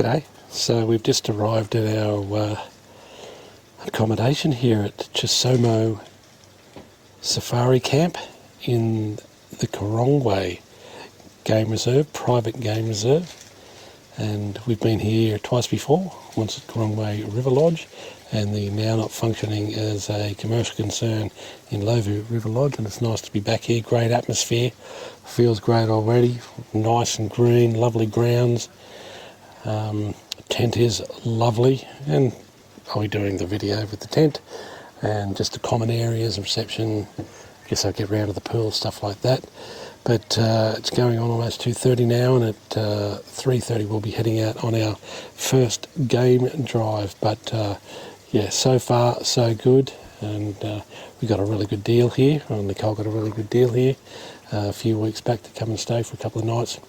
G'day. So we've just arrived at our accommodation here at Chisomo Safari Camp in the Karongwe Game Reserve, Private Game Reserve. And we've been here twice before, once at Karongwe River Lodge and the now not functioning as a commercial concern Indlovu River Lodge, and it's nice to be back here. Great atmosphere, feels great already, nice and green, lovely grounds. Tent is lovely, and I'll be doing the video with the tent and just the common areas, reception. I guess I'll get round to the pool, stuff like that. But it's going on almost 2:30 now, and at 3:30 we'll be heading out on our first game drive. But yeah, so far so good, and we got a really good deal here. Well, Nicole got a really good deal here a few weeks back to come and stay for a couple of nights.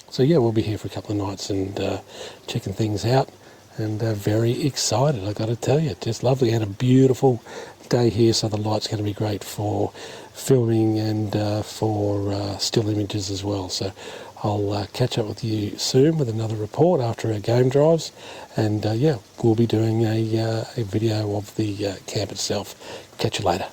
So yeah, we'll be here for a couple of nights and checking things out, and very excited, I got to tell you. Just lovely, and a beautiful day here, so the light's going to be great for filming and for still images as well. So I'll catch up with you soon with another report after our game drives, and yeah, we'll be doing a video of the camp itself. Catch you later.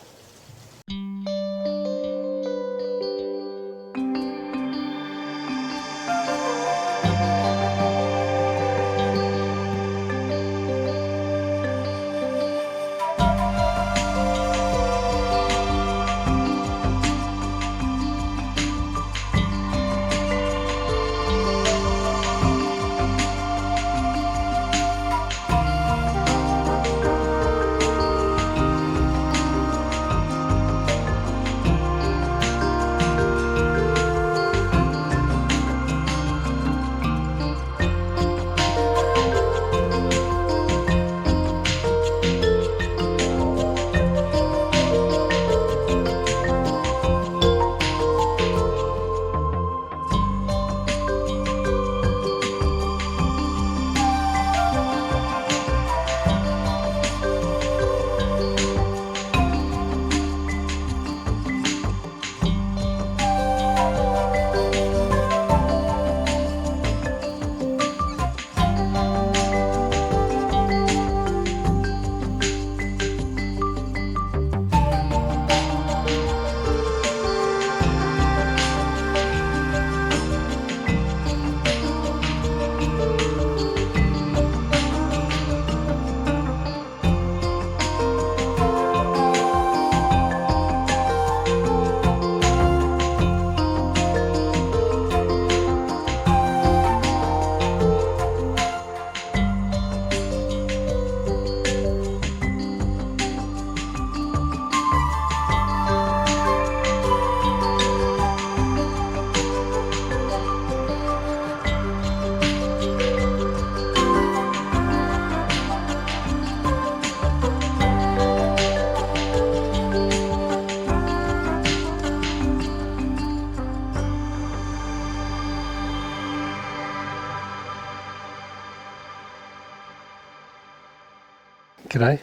G'day.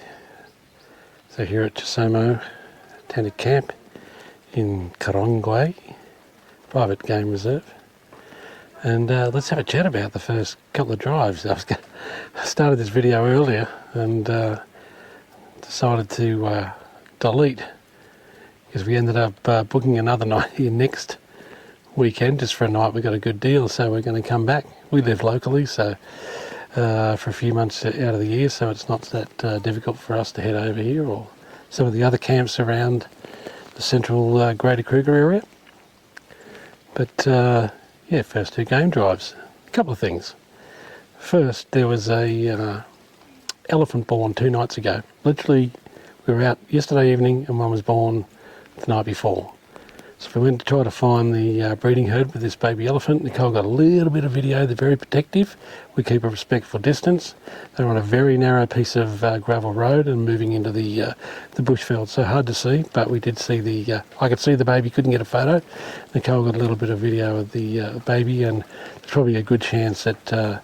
So here at Chisomo Tented Camp in Karongwe Private Game Reserve, and let's have a chat about the first couple of drives. I started this video earlier and decided to delete because we ended up booking another night here next weekend just for a night. We got a good deal, so we're going to come back. We live locally, so for a few months out of the year, so it's not that difficult for us to head over here or some of the other camps around the central Greater Kruger area. But yeah, first two game drives. A couple of things. First, there was a elephant born 2 nights ago. Literally, we were out yesterday evening and one was born the night before. So we went to try to find the breeding herd with this baby elephant. Nicole got a little bit of video. They're very protective. We keep a respectful distance. They're on a very narrow piece of gravel road and moving into the bushveld. So hard to see, but we did see I could see the baby, couldn't get a photo. Nicole got a little bit of video of the baby, and there's probably a good chance that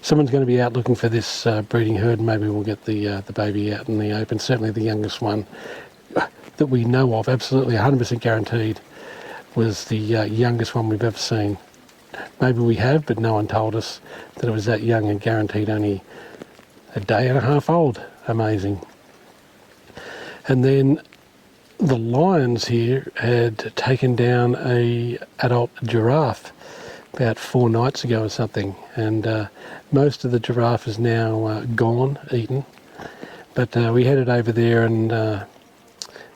someone's going to be out looking for this breeding herd, and maybe we'll get the baby out in the open. Certainly the youngest one that we know of, absolutely 100% guaranteed, was the youngest one we've ever seen maybe we have, but no one told us that it was that young and guaranteed only a day and a half old. Amazing. And then the lions here had taken down a adult giraffe about 4 nights ago or something, and most of the giraffe is now gone, eaten. But we headed over there, and there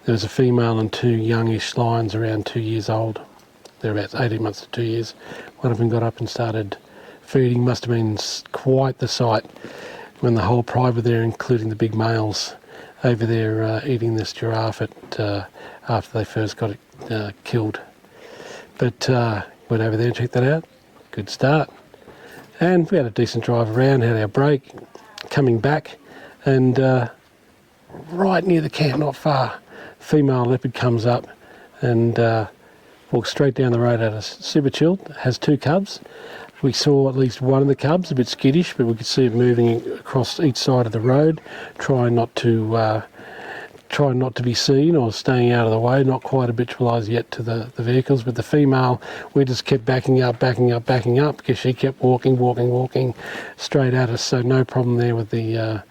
was a female and 2 youngish lions around 2 years old. They're about 18 months to 2 years. One of them got up and started feeding. Must have been quite the sight when the whole pride were there, including the big males, over there eating this giraffe after they first got it killed. But went over there and checked that out. Good start. And we had a decent drive around, had our break, coming back, and right near the camp, not far, female leopard comes up and walks straight down the road at us. Super chilled, has 2 cubs. We saw at least one of the cubs, a bit skittish, but we could see it moving across each side of the road, trying not to be seen or staying out of the way, not quite habitualised yet to the vehicles. But the female, we just kept backing up, because she kept walking straight at us. So no problem there with the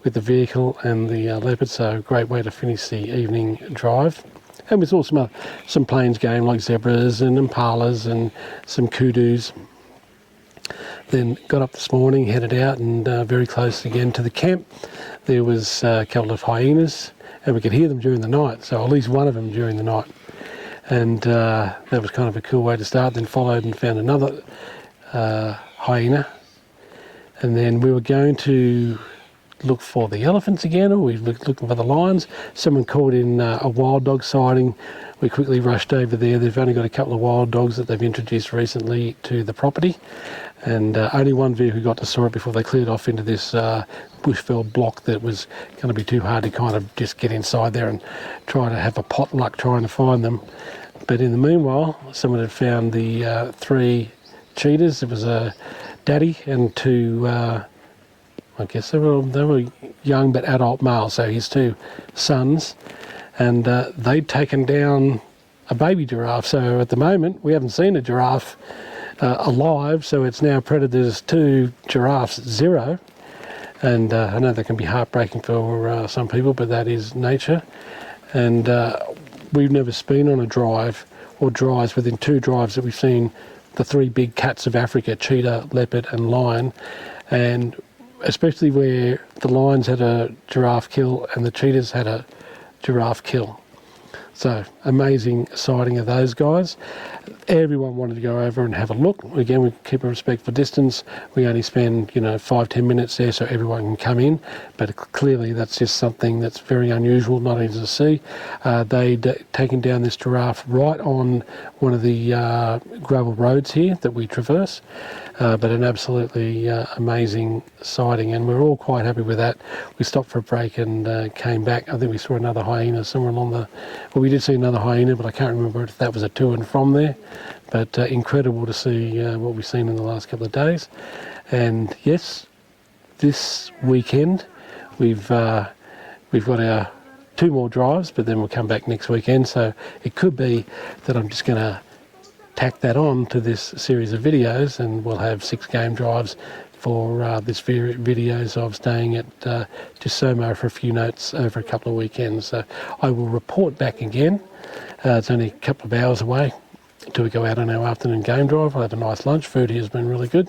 vehicle and the leopard. So great way to finish the evening drive. And we saw some plains game like zebras and impalas and some kudus. Then got up this morning, headed out, and very close again to the camp, there was a couple of hyenas, and we could hear them during the night, so at least one of them during the night. And that was kind of a cool way to start. Then followed and found another hyena. And then we were going to look for the elephants again, or we were looking for the lions. Someone called in a wild dog sighting. We quickly rushed over there. They've only got a couple of wild dogs that they've introduced recently to the property, and only one vehicle got to saw it before they cleared off into this bushveld block that was going to be too hard to kind of just get inside there and try to have a potluck trying to find them. But in the meanwhile, someone had found the 3 cheetahs. It was a daddy and 2 I guess they were young but adult males, so his 2 sons, and they'd taken down a baby giraffe. So at the moment we haven't seen a giraffe alive, so it's now Predator's 2, giraffes 0. And I know that can be heartbreaking for some people, but that is nature. And we've never been on a drive or drives within 2 drives that we've seen the 3 big cats of Africa, cheetah, leopard and lion, and especially where the lions had a giraffe kill and the cheetahs had a giraffe kill. So amazing sighting of those guys. Everyone wanted to go over and have a look. Again, we keep a respectful distance. We only spend 5-10 minutes there so everyone can come in, but clearly that's just something that's very unusual, not easy to see. They'd taken down this giraffe right on one of the gravel roads here that we traverse, but an absolutely amazing sighting, and we're all quite happy with that. We stopped for a break and came back. I think we saw another hyena somewhere along we did see another hyena, but I can't remember if that was a to and from there. But incredible to see what we've seen in the last couple of days. And yes, this weekend we've got our 2 more drives, but then we'll come back next weekend. So it could be that I'm just going to tack that on to this series of videos, and we'll have 6 game drives for this videos of staying at Chisomo for a few nights over a couple of weekends. So I will report back again. It's only a couple of hours away till we go out on our afternoon game drive. We'll have a nice lunch. Food here has been really good.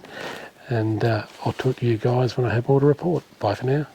And I'll talk to you guys when I have more to report. Bye for now.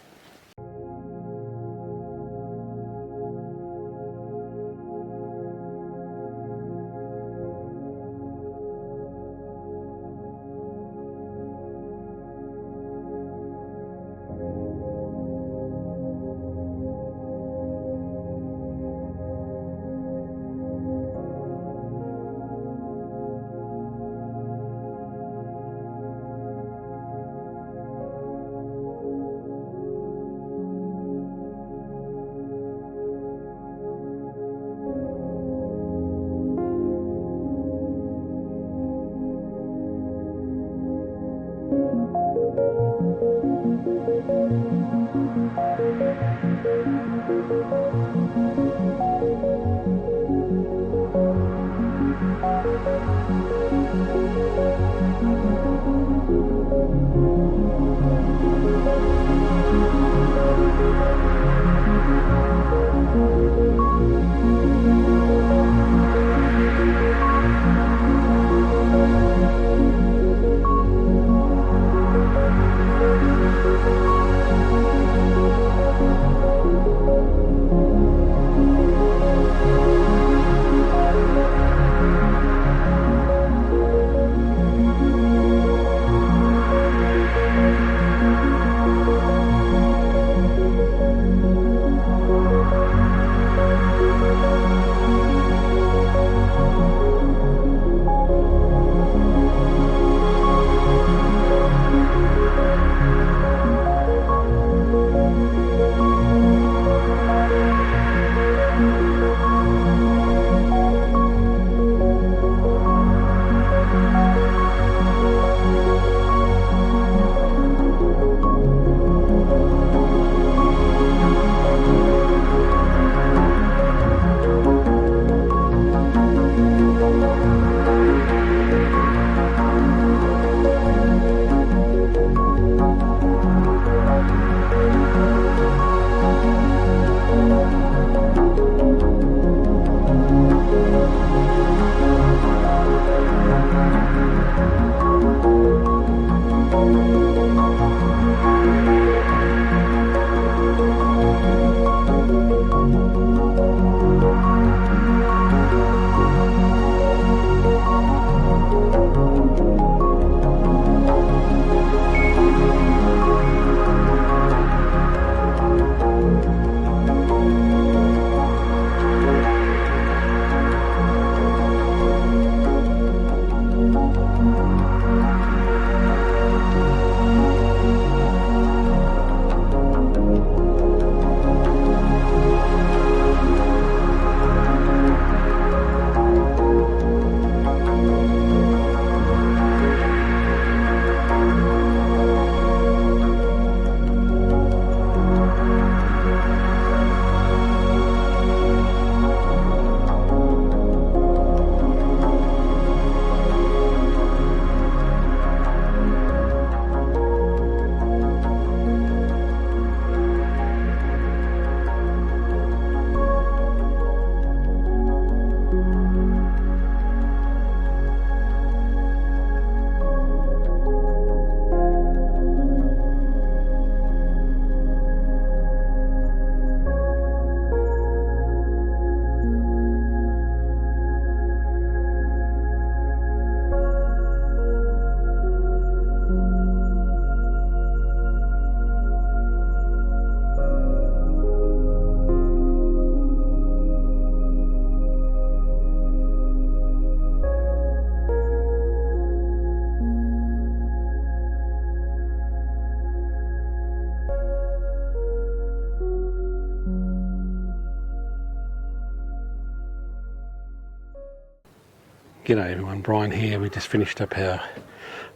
G'day everyone, Brian here. We just finished up our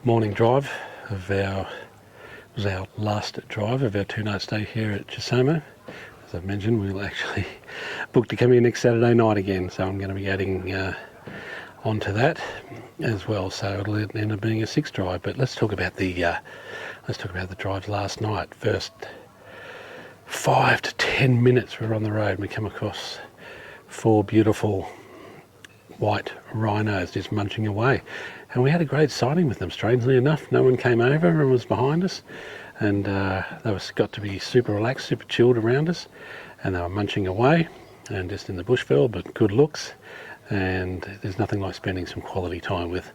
morning drive of our last drive of our 2-night stay here at Chisomo. As I've mentioned, we'll actually book to come here next Saturday night again, so I'm going to be adding onto that as well. So it'll end up being a 6th drive. But let's talk about the drives last night. First 5 to 10 minutes we were on the road and we come across 4 beautiful white rhinos just munching away, and we had a great sighting with them. Strangely enough, no one came over and was behind us, and they got to be super relaxed, super chilled around us, and they were munching away and just in the bushveld, but good looks. And there's nothing like spending some quality time with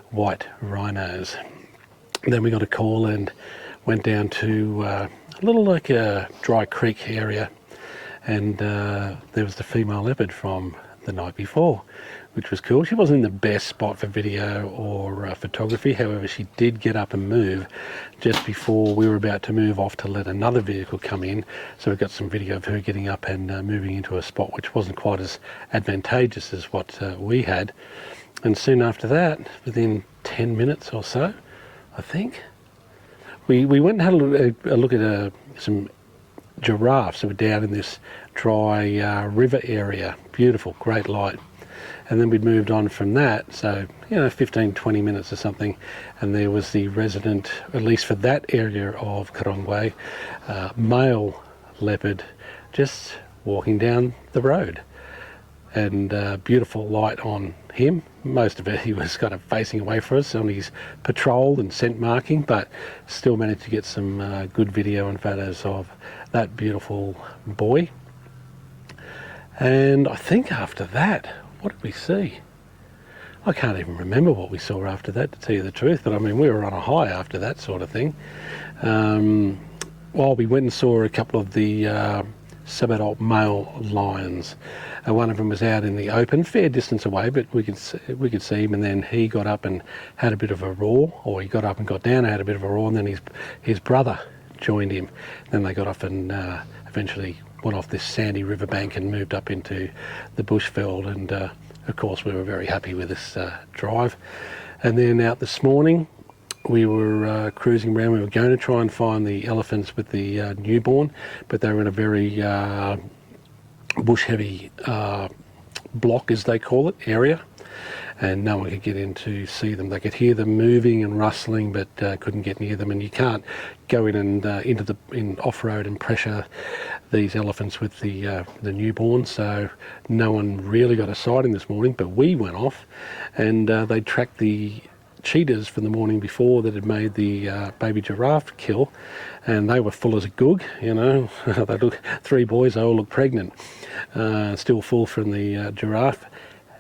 white rhinos. Then we got a call and went down to a little like a dry creek area, and there was the female leopard from the night before, which was cool. She wasn't in the best spot for video or photography. However, she did get up and move just before we were about to move off to let another vehicle come in. So we got some video of her getting up and moving into a spot which wasn't quite as advantageous as what we had. And soon after that, within 10 minutes or so, I think, we went and had a look at some giraffes that were down in this dry river area. Beautiful, great light. And then we'd moved on from that, so 15-20 minutes or something, and there was the resident, at least for that area of Karongwe, male leopard just walking down the road, and beautiful light on him. Most of it he was kind of facing away from us on his patrol and scent marking, but still managed to get some good video and photos of that beautiful boy. And I think after that, what did we see? I can't even remember what we saw after that, to tell you the truth, but I mean, we were on a high after that sort of thing. Well, we went and saw a couple of the subadult male lions. One of them was out in the open, fair distance away, but we could see him, and then he got up and had a bit of a roar, or he got up and got down and had a bit of a roar, and then his brother joined him. Then they got off and eventually went off this sandy riverbank and moved up into the bushveld, and of course we were very happy with this drive. And then out this morning we were cruising around. We were going to try and find the elephants with the newborn, but they were in a very bush heavy block, as they call it, area, and no one could get in to see them. They could hear them moving and rustling, but couldn't get near them. And you can't go in and in off-road and pressure these elephants with the newborn. So no one really got a sighting this morning. But we went off, and they tracked the cheetahs from the morning before that had made the baby giraffe kill, and they were full as a goog. They look 3 boys. They all look pregnant, still full from the giraffe.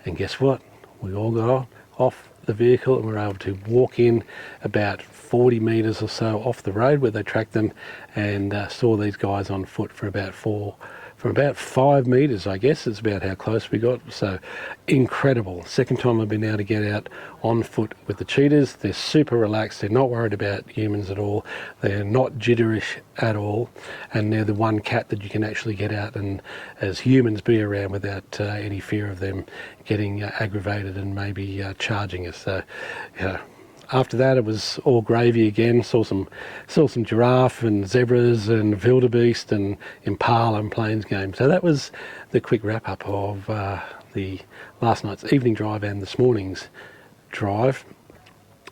And guess what? We all got off the vehicle and were able to walk in about 40 metres or so off the road where they tracked them, and saw these guys on foot for about 5 metres, I guess. It's about how close we got. So incredible. Second time I've been able to get out on foot with the cheetahs. They're super relaxed. They're not worried about humans at all. They're not jitterish at all. And they're the one cat that you can actually get out and as humans be around without any fear of them getting aggravated and maybe charging us. So, after that, it was all gravy again. Saw some giraffe and zebras and wildebeest and impala and plains game. So that was the quick wrap up of the last night's evening drive and this morning's drive.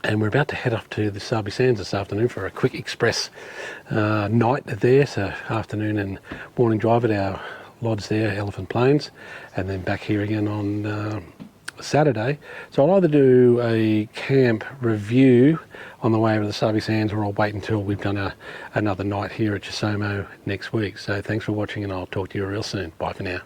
And we're about to head off to the Sabi Sands this afternoon for a quick express night there. So afternoon and morning drive at our lodge there, Elephant Plains, and then back here again on Saturday. So I'll either do a camp review on the way over the Sabi Sands, or I'll wait until we've done another night here at Chisomo next week. So thanks for watching, and I'll talk to you real soon. Bye for now.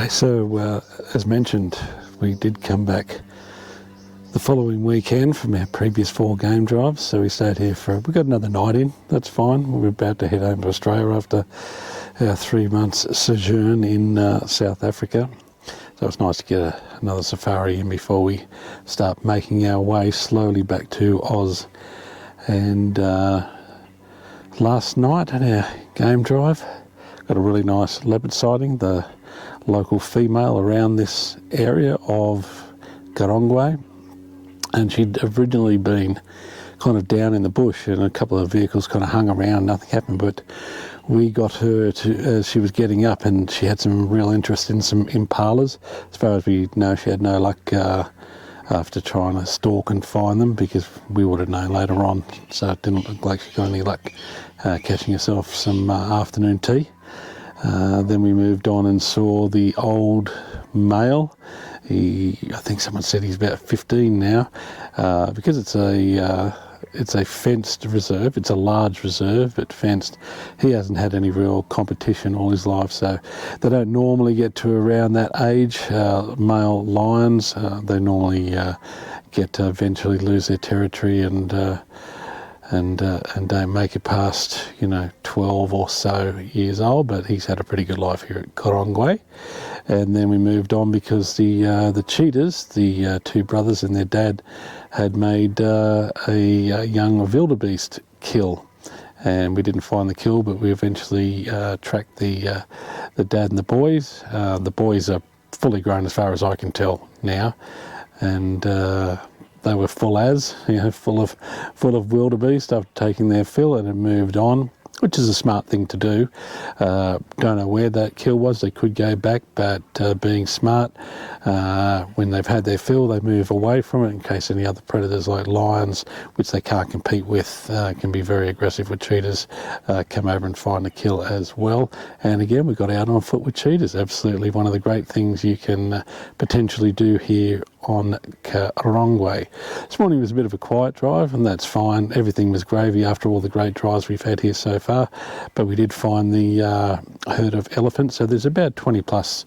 Okay, so as mentioned, we did come back the following weekend from our previous 4 game drives, so we stayed here we got another night in. That's fine. We're about to head home to Australia after our 3 months sojourn in South Africa. So it's nice to get another safari in before we start making our way slowly back to Oz. And last night at our game drive, got a really nice leopard sighting, the local female around this area of Karongwe. And she'd originally been kind of down in the bush, and a couple of vehicles kind of hung around, nothing happened, but we got her to, as she was getting up, and she had some real interest in some impalas. As far as we know, she had no luck after trying to stalk and find them, because we would have known later on, so it didn't look like she got any luck catching herself some afternoon tea. Then we moved on and saw the old male. I think someone said he's about 15 now, because it's a fenced reserve. It's a large reserve, but fenced. He hasn't had any real competition all his life, so they don't normally get to around that age. Male lions, they normally eventually lose their territory and don't make it past 12 or so years old, but he's had a pretty good life here at Karongwe. And then we moved on because the cheetahs, the 2 brothers and their dad, had made a young wildebeest kill, and we didn't find the kill, but we eventually tracked the dad and the boys. The boys are fully grown as far as I can tell now, and they were full of wildebeest after taking their fill, and had moved on, which is a smart thing to do. Don't know where that kill was. They could go back, but being smart, when they've had their fill, they move away from it in case any other predators like lions, which they can't compete with, can be very aggressive with cheetahs, come over and find a kill as well. And again, we got out on foot with cheetahs. Absolutely one of the great things you can potentially do here on Karongwe. This morning was a bit of a quiet drive, and that's fine. Everything was gravy after all the great drives we've had here so far, but we did find the herd of elephants. So there's about 20 plus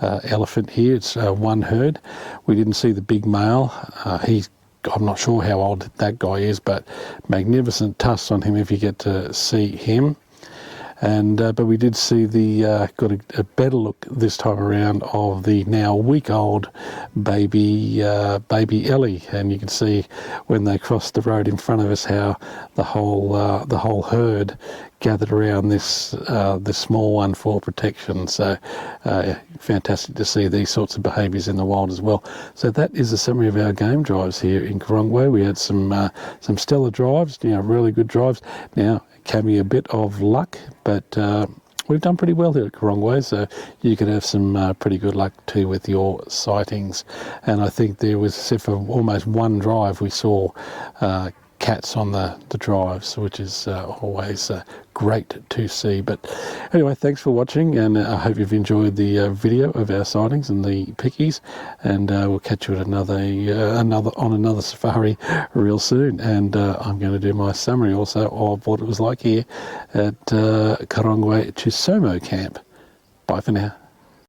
elephant here. It's one herd. We didn't see the big male. I'm not sure how old that guy is, but magnificent tusks on him if you get to see him. And but we did see got a better look this time around of the now week-old baby Ellie, and you can see when they crossed the road in front of us how the whole herd gathered around this small one for protection. So fantastic to see these sorts of behaviours in the wild as well. So that is a summary of our game drives here in Karongwe. We had some stellar drives, really good drives. Now, can be a bit of luck, but we've done pretty well here at Karongwe, so you could have some pretty good luck too with your sightings. And I think there was, except for almost one drive, we saw cats on the drives, which is always great to see. But anyway, thanks for watching, and I hope you've enjoyed the video of our sightings and the pickies, and we'll catch you at another safari real soon. And I'm going to do my summary also of what it was like here at Karongwe Chisomo Camp. Bye for now.